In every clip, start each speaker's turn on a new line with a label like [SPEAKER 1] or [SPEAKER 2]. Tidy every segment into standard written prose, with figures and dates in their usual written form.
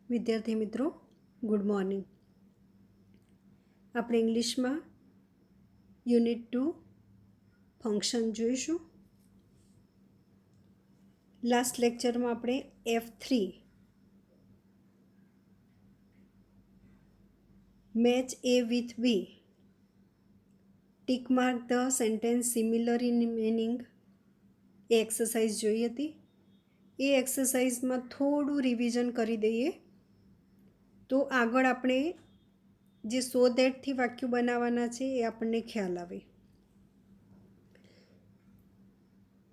[SPEAKER 1] વિદ્યાર્થી મિત્રો, good morning. આપણે ઇંગ્લિશમાં યુનિટ 2 ફંક્શન જોઈશું. લાસ્ટ લેક્ચરમાં આપણે F3 match A with B, tick mark the sentence similar in meaning A exercise જોઈ હતી. એ એક્સરસાઇઝમાં થોડું રિવિઝન કરી દઈએ તો આગળ આપણે જે સો દેટથી વાક્યો બનાવવાના છે એ આપણને ખ્યાલ આવે.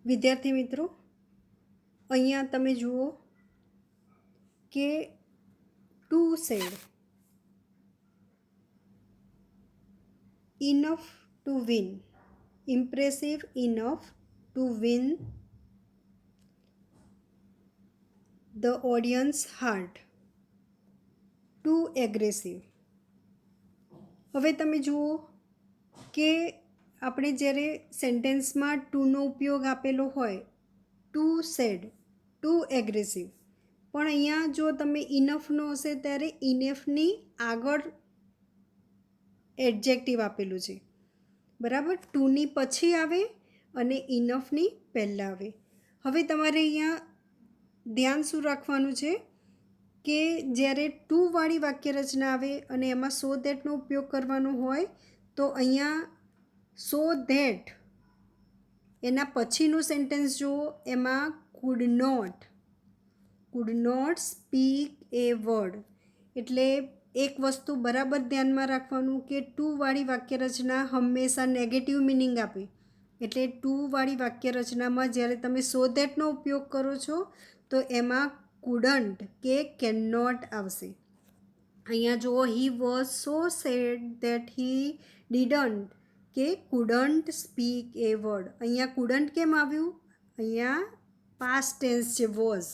[SPEAKER 1] વિદ્યાર્થી મિત્રો, અહીંયા તમે જુઓ કે too sad enough to win, impressive enough to win the audience heart, too aggressive. હવે તમે જુઓ કે આપણે જ્યારે સેન્ટેન્સમાં ટુનો ઉપયોગ આપેલો હોય, ટુ સેડ, ટુ એગ્રેસિવ, પણ અહીંયા જો તમે ઇનફનો હશે ત્યારે ઇનફની આગળ એડજેક્ટિવ આપેલું છે, બરાબર. ટુની પછી આવે અને ઇનફની પહેલાં આવે. હવે તમારે અહીંયા ધ્યાન શું રાખવાનું છે કે જ્યારે ટુવાળી વાક્યરચના આવે અને એમાં સો ધેટનો ઉપયોગ કરવાનો હોય તો અહીંયા સો ધેટ એના પછીનું સેન્ટેન્સ જુઓ, એમાં could not speak a word. એટલે એક વસ્તુ બરાબર ધ્યાનમાં રાખવાનું કે ટુવાળી વાક્યરચના હંમેશા નેગેટિવ મિનિંગ આપે. એટલે ટુવાળી વાક્યરચનામાં જ્યારે તમે સો ધેટનો ઉપયોગ કરો છો તો એમાં કુડન્ટ કે કેન નોટ આવશે. અહીંયા જુઓ, he was so said that he didn't કે કુડન્ટ સ્પીક એ વર્ડ. અહીંયા કુડન્ટ કેમ આવ્યું? અહીંયા પાસ્ટ ટેન્સ છે વોઝ,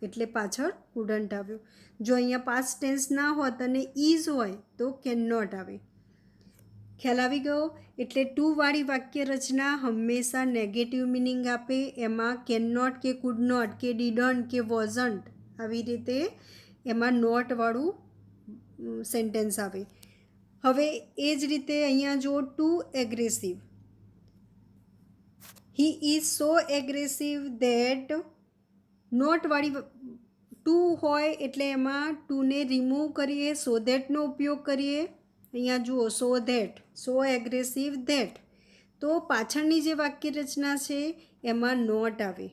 [SPEAKER 1] એટલે પાછળ કુડન્ટ આવ્યું. જો અહીંયા પાસ્ટ ટેન્સ ના હોત અને ઇઝ હોય તો કેન નોટ આવે. ખ્યાલ આવી ગયો? એટલે ટુવાળી વાક્યરચના હંમેશા નેગેટિવ મિનિંગ આપે. એમાં કેન નોટ કે કુડ નોટ કે ડીડન્ટ કે વોઝન્ટ આવી રીતે એમાં નોટવાળું સેન્ટેન્સ આવે. હવે એ જ રીતે અહીંયા જો too aggressive, he is so aggressive that, નોટવાળી ટુ હોય એટલે એમાં ટુને રિમૂવ કરીએ, સો ધેટનો ઉપયોગ કરીએ. અહીંયા જુઓ, so that, so aggressive that, તો પાછળની જે વાક્યરચના છે એમાં નોટ આવે.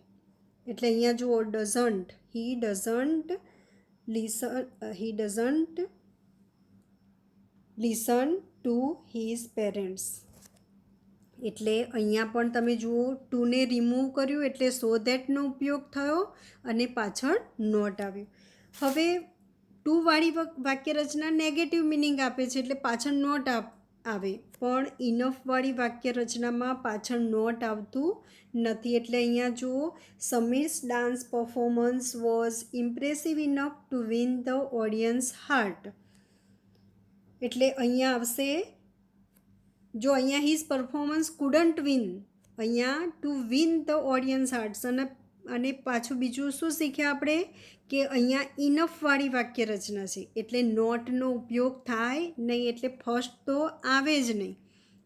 [SPEAKER 1] એટલે અહીંયા જુઓ, doesn't, he doesn't listen to his parents. એટલે અહીંયા પણ તમે જુઓ, ટુને રિમૂવ કર્યું એટલે સો ધેટનો ઉપયોગ થયો અને પાછળ નોટ આવ્યું. હવે ટુવાળી વાક્યરચના નેગેટિવ મિનિંગ આપે છે એટલે પાછળ નોટ આવે, પણ ઇનફવાળી વાક્યરચનામાં પાછળ નોટ આવતું નથી. એટલે અહીંયા જુઓ, Sameer's dance performance was impressive enough to win the audience heart. એટલે અહીંયા આવશે, જો અહીંયા હિઝ પરફોર્મન્સ કુડન્ટ વિન, અહીંયા to win the audience hearts. અને પાછું બીજું શું શીખ્યા આપણે કે અહીંયા ઇનફવાળી વાક્યરચના છે એટલે નોટનો ઉપયોગ થાય નહીં, એટલે ફર્સ્ટ તો આવે જ નહીં,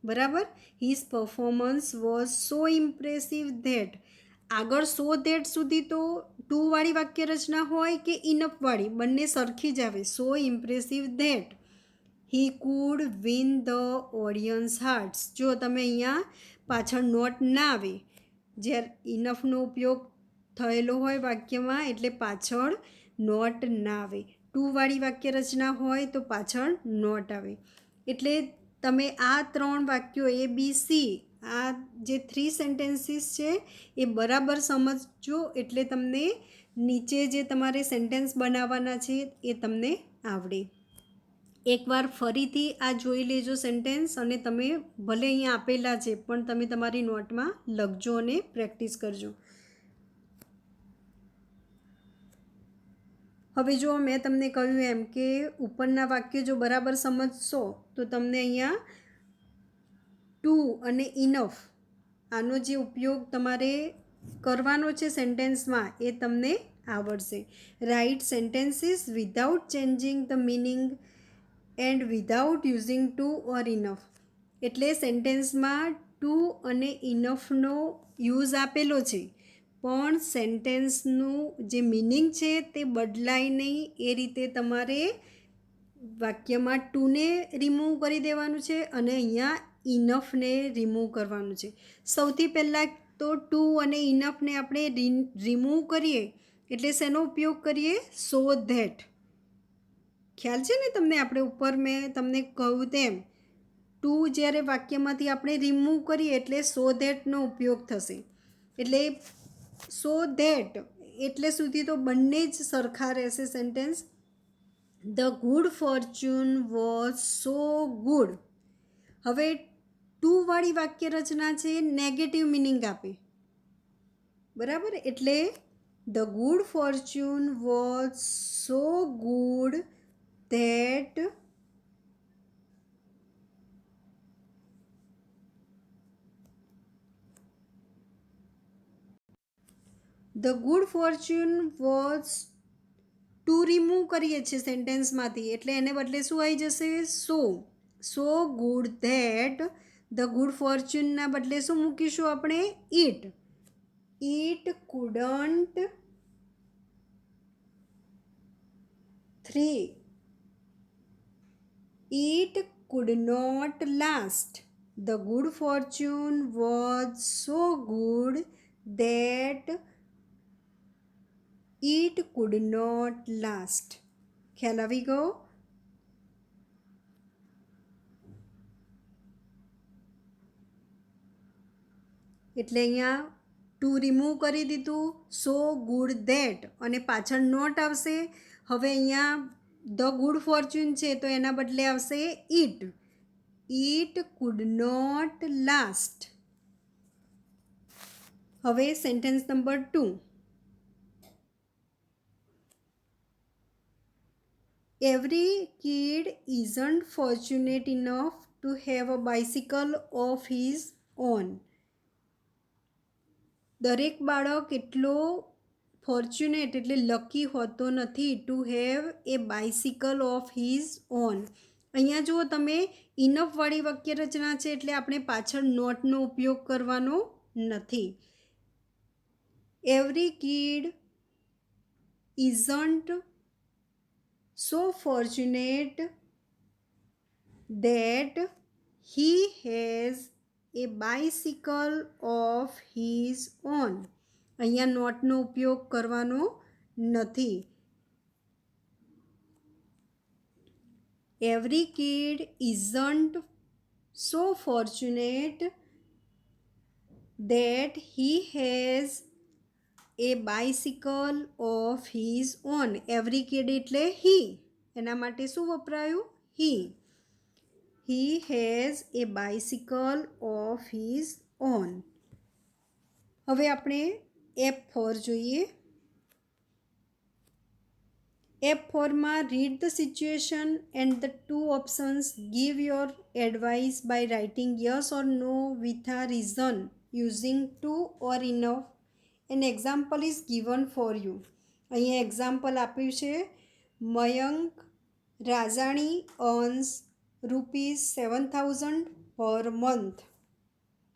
[SPEAKER 1] બરાબર. His performance was so impressive that, આગળ સો ધેટ સુધી તો ટુવાળી વાક્યરચના હોય કે ઇનફવાળી બંને સરખી જ આવે. So impressive that he could win the audience hearts. જો તમે અહીંયા પાછળ નોટ ના આવે, જ્યારે ઇનફનો ઉપયોગ થયેલો હોય વાક્યમાં એટલે પાછળ નોટ ના આવે. ટુવાળી વાક્યરચના હોય તો પાછળ નોટ આવે. એટલે તમે આ ત્રણ વાક્યો એ બી સી, આ જે 3 સેન્ટેન્સીસ છે એ બરાબર સમજજો એટલે તમને નીચે જે તમારે સેન્ટેન્સ બનાવવાના છે એ તમને આવડે. એકવાર ફરીથી આ જોઈ લેજો સેન્ટેન્સ, અને તમે ભલે અહીંયા આપેલા છે પણ તમે તમારી નોટમાં લખજો અને પ્રેક્ટિસ કરજો. હવે જો મેં તમને કહ્યું એમ કે ઉપરના વાક્યો જો બરાબર સમજશો તો તમને અહીંયા ટુ અને ઇનફ આનો જે ઉપયોગ તમારે કરવાનો છે સેન્ટેન્સમાં એ તમને આવડશે. Write sentences without changing the meaning and without using too or enough. એટલે સેન્ટેન્સમાં ટુ અને ઇનફનો યુઝ આપેલો છે, પણ સેન્ટેન્સનું જે મિનિંગ છે તે બદલાય નહીં એ રીતે તમારે વાક્યમાં ટુને રિમૂવ કરી દેવાનું છે અને અહીંયા ઇનફને રિમૂવ કરવાનું છે. સૌથી પહેલાં તો ટુ અને ઇનફને આપણે રિમૂવ કરીએ એટલે શેનો ઉપયોગ કરીએ? So that. ખ્યાલ છે ને તમને? આપણે ઉપર મેં તમને કહ્યું તેમ ટુ જ્યારે વાક્યમાંથી આપણે રિમૂવ કરીએ એટલે સો ધેટનો ઉપયોગ થશે. એટલે સો ધેટ એટલે સુધી તો બંને જ સરખા રહેશે sentence. The good fortune was so good. હવે ટુવાળી વાક્ય રચના છે નેગેટિવ મિનિંગ આપે, બરાબર? એટલે the good fortune was so good that the good fortune was too remove કરીએ છીએ સેન્ટેન્સમાંથી એટલે એને બદલે શું આવી જશે? So. So good that the good ફોર્ચ્યુનના બદલે શું મૂકીશું આપણે? It. It couldn't It could not last. The good fortune was so good that it could not last. ખ્યાલ આવી ગયો? એટલે અહીંયા ટુ રિમૂવ કરી દીધું, સો ગુડ ધેટ અને પાછળ નોટ આવશે. હવે અહીંયા ધ ગુડ ફોર્ચ્યુન છે તો એના બદલે આવશે it. It could not last. હવે sentence number 2. Every kid isn't fortunate enough to have a bicycle of his own. દરેક બાળક એટલો ફોર્ચ્યુનેટ એટલે લકી હોતો નથી to have a bicycle of his own. અહીંયા જુઓ તમે, ઇનફવાળી વાક્ય રચના છે એટલે આપણે પાછળ નોટનો ઉપયોગ કરવાનો નથી. Every kid isn't so fortunate that he has a bicycle of his own. અહીંયા નોટનો ઉપયોગ કરવાનો નથી. Every kid isn't so fortunate that he has a bicycle of his own. Every kid એટલે હી, એના માટે શું વપરાયું? He. He has a bicycle of his own. હવે આપણે F4 જોઈએ. F4માં read the situation and the two options. Give your advice by writing yes or no with આ reason using too or enough. An example is given for you. અહીંયા example આપ્યું છે. Mayank Rajali અર્ન્સ ₹7,000 per month.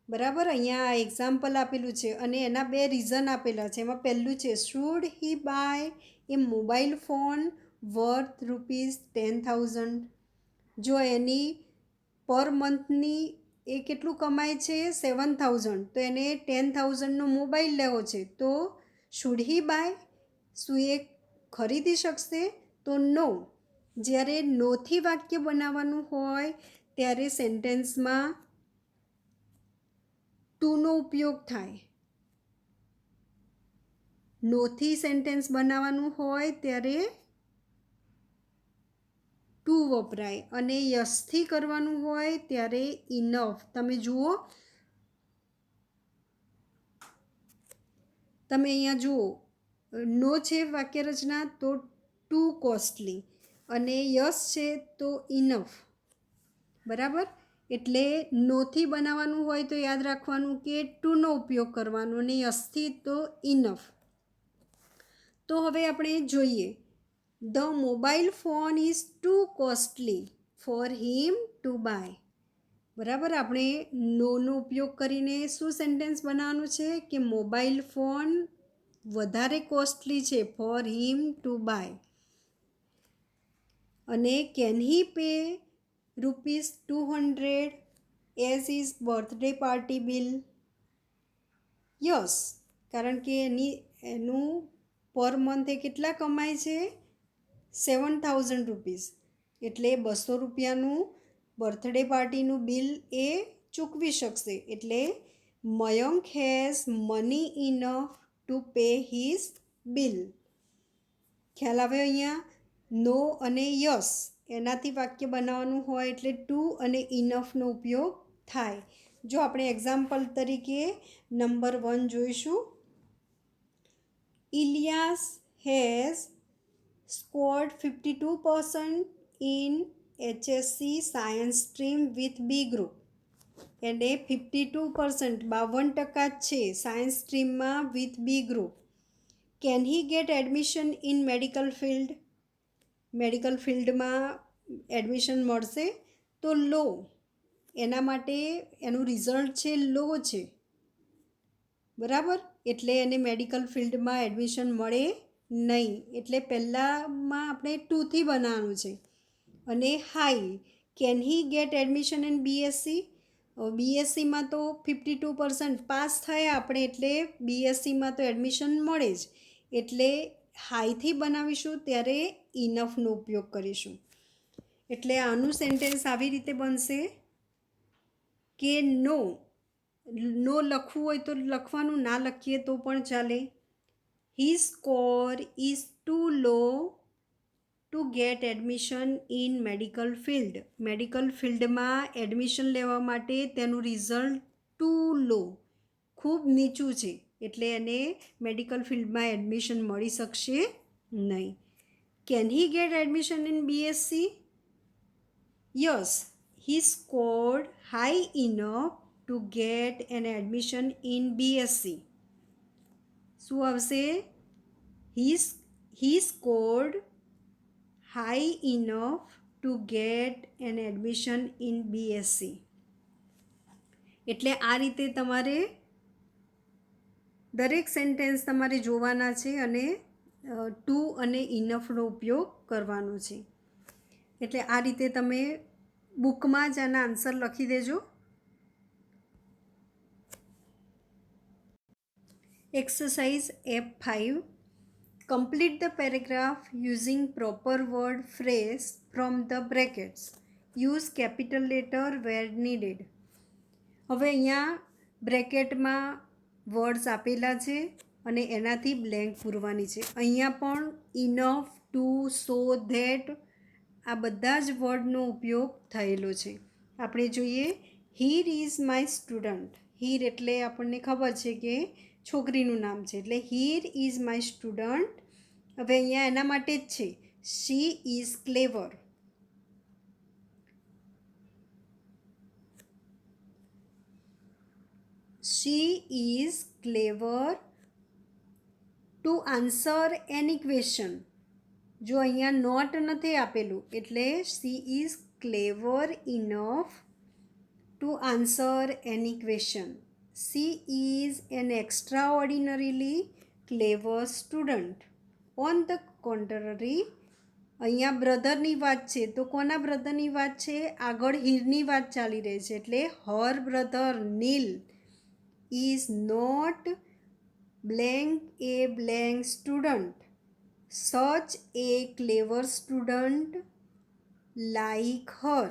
[SPEAKER 1] બરાબર? અહીંયા આ example આપેલું છે અને એના બે રીઝન આપેલા છે. એમાં પહેલું છે should he buy a mobile phone worth ₹10,000. જો એની પર મંથની એ કેટલું કમાય છે? 7,000. તો એને 10,000નો મોબાઈલ લેવો છે તો શુડ હી બાય, શું એ ખરીદી શકશે? તો નો. જ્યારે નોથી વાક્ય બનાવવાનું હોય ત્યારે સેન્ટેન્સમાં ટુનો ઉપયોગ થાય. નોથી સેન્ટેન્સ બનાવવાનું હોય ત્યારે ટુ વપરાય અને યસથી કરવાનું હોય ત્યારે ઇનફ. તમે જુઓ, તમે અહીંયા જુઓ, નો છે વાક્ય રચના તો ટુ કોસ્ટલી અને યસ છે તો ઇનફ. બરાબર? એટલે નોથી બનાવવાનું હોય તો યાદ રાખવાનું કે ટુનો ઉપયોગ કરવાનો અને યસથી તો ઇનફ. તો હવે આપણે જોઈએ, the mobile phone is too costly for him to buy. બરાબર, આપણે નોનો ઉપયોગ કરીને શું સેન્ટેન્સ બનાવવાનું છે કે મોબાઈલ ફોન વધારે કોસ્ટલી છે ફોર હિમ ટુ બાય. અને can he pay ₹200 as is birthday party bill? Yes, કારણ કે એનું પર મંથે કેટલા કમાય છે? ₹7,000. એટલે ₹200 બર્થડે પાર્ટીનું બિલ એ ચૂકવી શકશે. એટલે Mayank has money enough to pay his bill. ખ્યાલ આવે અહીંયા? નો અને યસ એનાથી વાક્ય બનાવવાનું હોય એટલે ટુ અને ઇનફનો ઉપયોગ થાય. જો આપણે એક્ઝામ્પલ તરીકે નંબર 1 જોઈશું. Ilyas has scored 52% in HSC science stream with B group. એને 52% 52% જ છે સાયન્સ સ્ટ્રીમમાં with B group. Can he get admission in medical field? Medical ફિલ્ડમાં એડમિશન મળશે? તો લો, એના માટે એનું રિઝલ્ટ છે લો છે. બરાબર, એટલે એને મેડિકલ ફિલ્ડમાં એડમિશન મળે નહીં. એટલે પહેલાંમાં આપણે ટુથી બનાવવાનું છે. અને high, can he get admission in BSc? બીએસસીમાં તો 52% પાસ થયા આપણે એટલે બીએસસીમાં તો એડમિશન મળે જ. એટલે હાઈથી બનાવીશું ત્યારે ઇનફનો ઉપયોગ કરીશું. એટલે આનું સેન્ટેન્સ આવી રીતે બનશે કે નો લખવું હોય તો લખવાનું, ના લખીએ તો પણ ચાલે. He score is too low to get admission in medical field. Medical ફિલ્ડમાં એડમિશન લેવા માટે તેનું રિઝલ્ટ ટુ લો, ખૂબ નીચું છે. એટલે એને મેડિકલ ફિલ્ડમાં એડમિશન મળી શકશે નહીં. Can he get admission in BSc? Yes, he scored high enough to get an admission in BSc. શું આવશે? He scored high enough to get an admission in BSc. એટલે આ રીતે તમારે દરેક સેન્ટેન્સ તમારે જોવાના છે અને ટુ અને ઇનફનો ઉપયોગ કરવાનો છે. એટલે આ રીતે તમે બુકમાં જ આના આન્સર લખી દેજો. Exercise F5. Complete the paragraph using proper word phrase from the brackets. Use capital letter where needed. હવે અહીંયા બ્રેકેટમાં વર્ડ્સ આપેલા છે અને એનાથી બ્લેન્ક પૂરવાની છે. અહીંયા પણ ઇનફ, ટુ, સો, ધેટ આ બધા જ વર્ડનો ઉપયોગ થયેલો છે. આપણે જોઈએ, Heer is my student. Heer એટલે આપણને ખબર છે કે છોકરીનું નામ છે, એટલે હીર ઇઝ માય સ્ટુડન્ટ. હવે અહીંયા એના માટે જ છે. She is clever. She is clever to answer any question. જો અહીંયા નોટ નથી આપેલું એટલે she is clever enough to answer any question. She is an extraordinarily clever student. On the contrary, અહીંયા બ્રધરની વાત છે તો કોના બ્રધરની વાત છે? આગળ હીરની વાત ચાલી રહી છે એટલે her brother Neel is not blank a blank student. Such a clever student like her.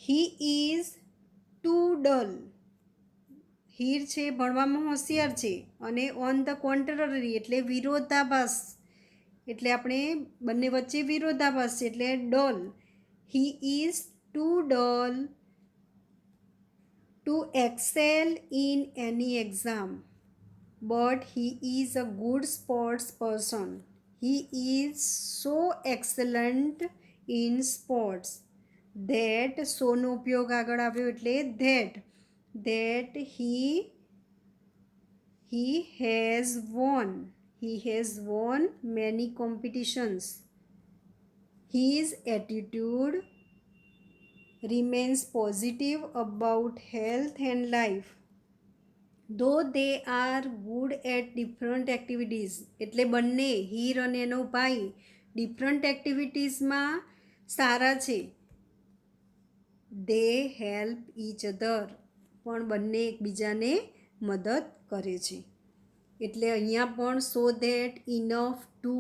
[SPEAKER 1] He is too dull. Heer છે ભણવામાં હોશિયાર છે અને ઓન ધ કોન્ટ્રરી એટલે વિરોધાભાસ. એટલે આપણે બંને વચ્ચે વિરોધાભાસ છે એટલે dull. He is too dull to excel in any exam, but he is a good sports person. He is so excellent in sports that સોનો ઉપયોગ આગળ આવ્યો એટલે that he has won many competitions. His attitude remains positive about health and life. Though they are good at different activities. એટલે બંને હીર અને એનો ભાઈ ડિફરન્ટ એક્ટિવિટીઝમાં સારા છે. They help each other. પણ બંને એકબીજાને મદદ કરે છે. એટલે અહીંયા પણ સો ધેટ, ઇનફ, ટુ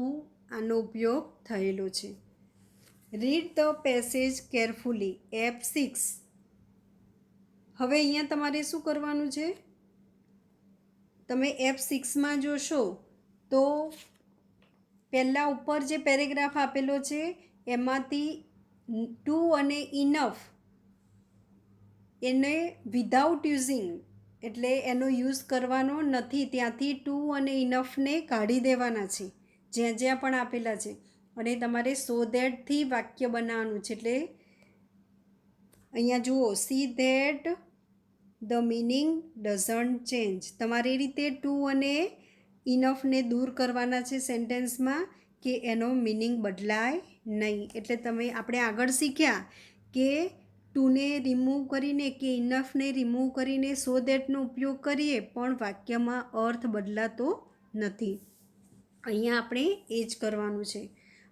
[SPEAKER 1] આનો ઉપયોગ થયેલો છે. Read the passage carefully. F6. હવે અહીંયા તમારે શું કરવાનું છે? તમે F6માં જોશો તો પહેલાં ઉપર જે પેરેગ્રાફ આપેલો છે એમાંથી ટુ અને ઇનફ એને વિધાઉટ યુઝિંગ એટલે એનો યુઝ કરવાનો નથી. ત્યાંથી ટુ અને ઇનફને કાઢી દેવાના છે જ્યાં જ્યાં પણ આપેલા છે. અને તમારે સો ધેટથી વાક્ય બનાવવાનું છે. એટલે અહીંયા જુઓ, C that the meaning doesn't change. તમારી રીતે ટુ અને ઇનફને દૂર કરવાના છે સેન્ટેન્સમાં કે એનો મિનિંગ બદલાય નહીં. એટલે આપણે આગળ શીખ્યા કે ટુને રિમૂવ કરીને કે ઇનફને રિમૂવ કરીને સો ધેટનો ઉપયોગ કરીએ પણ વાક્યમાં અર્થ બદલાતો નથી. અહીંયા આપણે એ જ કરવાનું છે.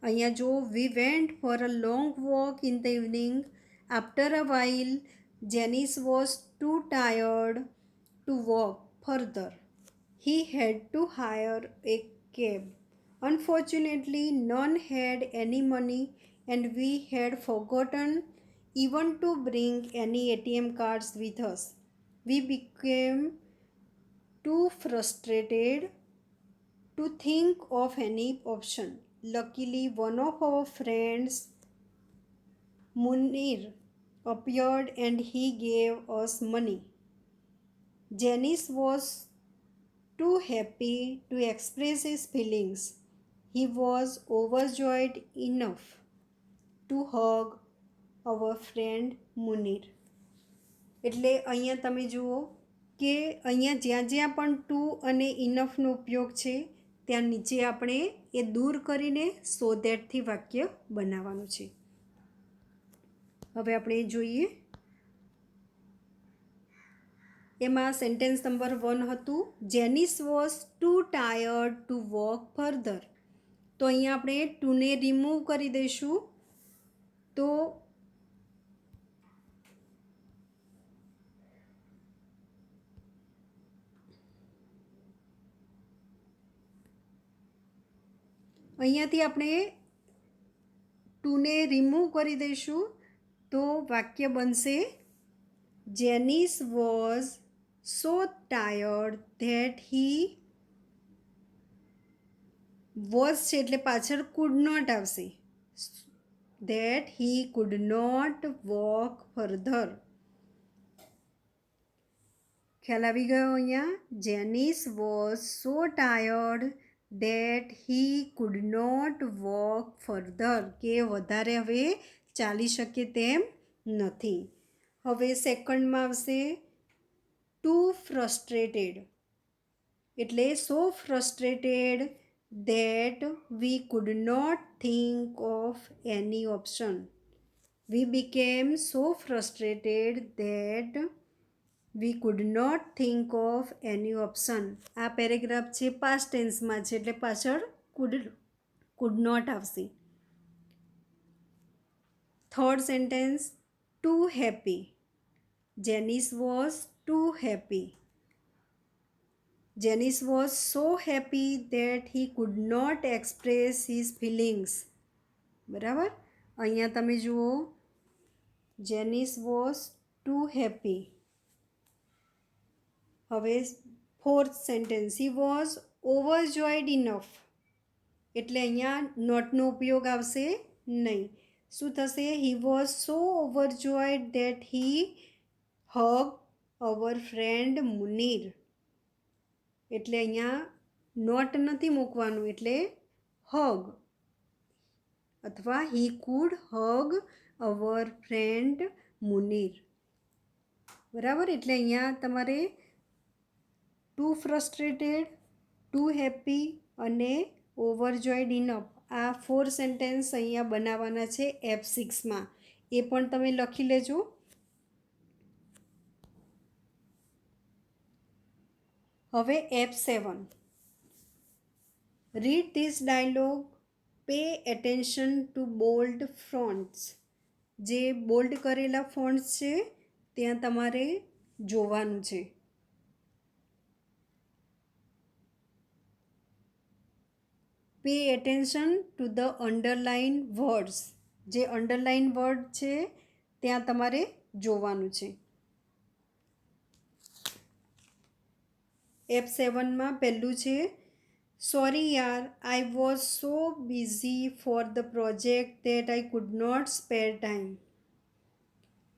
[SPEAKER 1] અહીંયા જો we went for a long walk in the evening. After a while Janice was too tired to walk further. He had to hire a cab. Unfortunately, none had any money and we had forgotten even to bring any ATM cards with us. We became too frustrated to think of any option. Luckily, one of our friends, Munir, appeared and he gave us money. Janice was too happy to express his feelings. He was overjoyed enough to hug our friend Munir. એટલે અહીંયા તમે જુઓ કે અહીંયા જ્યાં જ્યાં પણ two અને ઇનફનો ઉપયોગ છે ત્યાં નીચે આપણે એ દૂર કરીને સો ધેટથી વાક્ય બનાવવાનું છે. હવે આપણે જોઈએ એમાં સેન્ટેન્સ નંબર 1 હતું Janice was too tired to walk further. તો અહીંયા આપણે ટુને રિમૂવ કરી દઈશું. તો અહીંયાથી આપણે ટુને રિમૂવ કરી દઈશું તો વાક્ય બનશે Janice was so tired that he was છે એટલે પાછળ કુડ નોટ આવશે. That he could not walk further. ખ્યાલ આવી ગયો અહીંયા? Janice was so tired that he could not walk further. કે વધારે હવે ચાલી શકે તેમ નથી. હવે સેકન્ડમાં આવશે ટુ ફ્રસ્ટ્રેટેડ એટલે સો frustrated that we could not think of any option. We became so frustrated that we could not think of any option. આ પેરેગ્રાફ છે પાસ્ટ ટેન્સમાં છે એટલે પાછળ could not આવશે. Third sentence too happy. Janice was too happy. Janice was so happy that he could not express his feelings. બરાબર? અહીંયા તમે જુઓ Janice was too happy. હવે fourth sentence he was overjoyed enough. એટલે અહીંયા નોટનો ઉપયોગ આવશે નહીં. શું થશે? he was so overjoyed that he hugged our friend Munir. એટલે અહીંયા નોટ નથી મૂકવાનું એટલે હગ અથવા he could hug our friend Munir. બરાબર, એટલે અહીંયા તમારે ટુ ફ્રસ્ટ્રેટેડ, ટુ હેપી અને ઓવરજોયડ ઇનફ આ 4 સેન્ટેન્સ અહીંયા બનાવવાના છે F6માં. એ પણ તમે લખી લેજો. હવે F7. Read this dialogue, pay attention to bold fonts. જે બોલ્ડ કરેલા ફોન્ટ્સ છે ત્યાં તમારે જોવાનું છે. Pay attention to the underline words. જે અંડરલાઇન વર્ડ છે ત્યાં તમારે જોવાનું છે. F7માં પહેલું છે, સોરી યાર, I was so busy for the project that I could not spare time.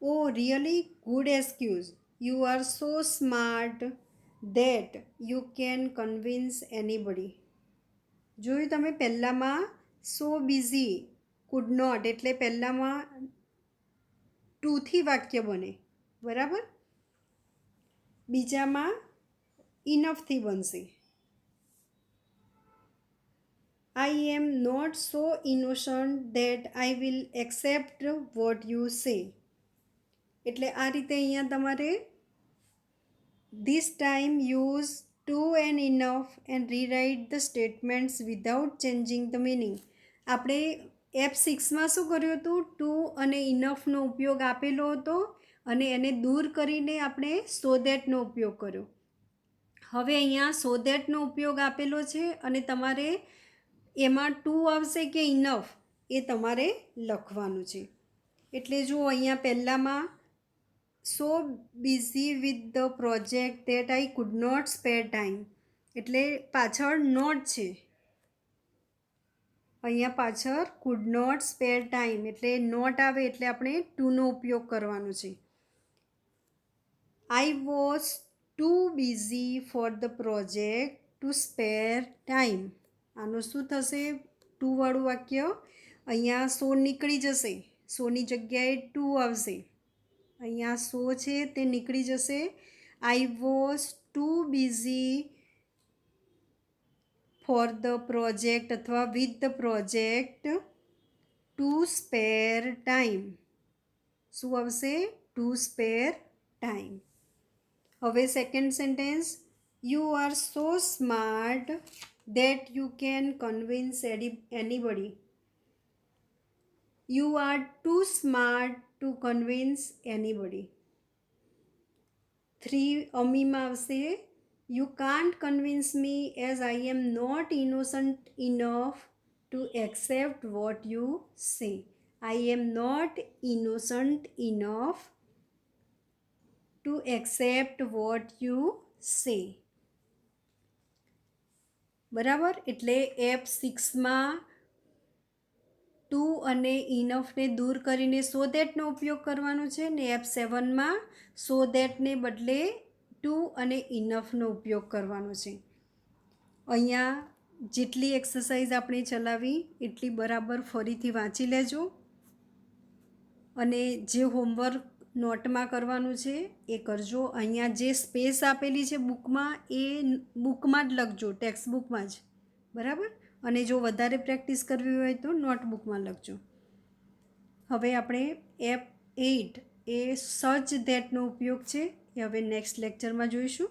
[SPEAKER 1] Oh really good excuse. You are so smart that you can convince anybody. જોયું તમે, પહેલાંમાં સો બિઝી, કુડ નોટ એટલે પહેલાંમાં ટુથી વાક્ય બને. બરાબર, બીજામાં ઇનફથી બનશે. I am not so innocent that I will accept what you say. એટલે આ રીતે અહીંયા તમારે this time use to and enough and rewrite the statements without changing the meaning. આપણે F6માં શું કર્યું હતું, ટુ અને ઇનફનો ઉપયોગ આપેલો હતો અને એને દૂર કરીને આપણે સો દેટનો ઉપયોગ કર્યો. હવે અહીંયા સો દેટનો ઉપયોગ આપેલો છે અને તમારે એમાં ટુ આવશે કે ઇનફ એ તમારે લખવાનું છે. એટલે જો અહીંયા પહેલાંમાં so busy with the project that I could not spare time, એટલે પાછળ નોટ છે. અહીંયા પાછળ કુડ નોટ સ્પેર ટાઈમ એટલે નોટ આવે એટલે આપણે ટુનો ઉપયોગ કરવાનો છે. I was too busy for the project to spare time. આનું શું થશે, ટુવાળું વાક્ય. અહીંયા સો નીકળી જશે, સોની જગ્યાએ ટુ આવશે. અહીંયા સો છે તે નીકળી જશે. I was too busy for the project અથવા with the project to spare time. શું આવશે, ટુ સ્પેર ટાઈમ. હવે second sentence, you are so smart that you can convince anybody. You are too smart to convince anybody. 3 અમીમાં આવશે, you can't convince me as I am not innocent enough to accept what you say. I am not innocent enough to accept what you સે. બરાબર, એટલે F6માં two અને ઇનફને દૂર કરીને સો દેટનો ઉપયોગ કરવાનો છે ને F7માં સો દેટને બદલે ટુ અને ઇનફનો ઉપયોગ કરવાનો છે. અહીંયા જેટલી એક્સરસાઇઝ આપણે ચલાવી એટલી બરાબર ફરીથી વાંચી લેજો અને જે હોમવર્ક નોટમાં કરવાનું છે એ કરજો. અહીંયા જે સ્પેસ આપેલી છે બુકમાં એ બુકમાં જ લખજો, ટેક્સ્ટ બુકમાં જ. બરાબર, અને જો વધારે પ્રેક્ટિસ કરવી હોય તો નોટબુકમાં લખજો. હવે આપણે F8 એ સચ ધેટનો ઉપયોગ છે એ હવે નેક્સ્ટ લેક્ચરમાં જોઈશું.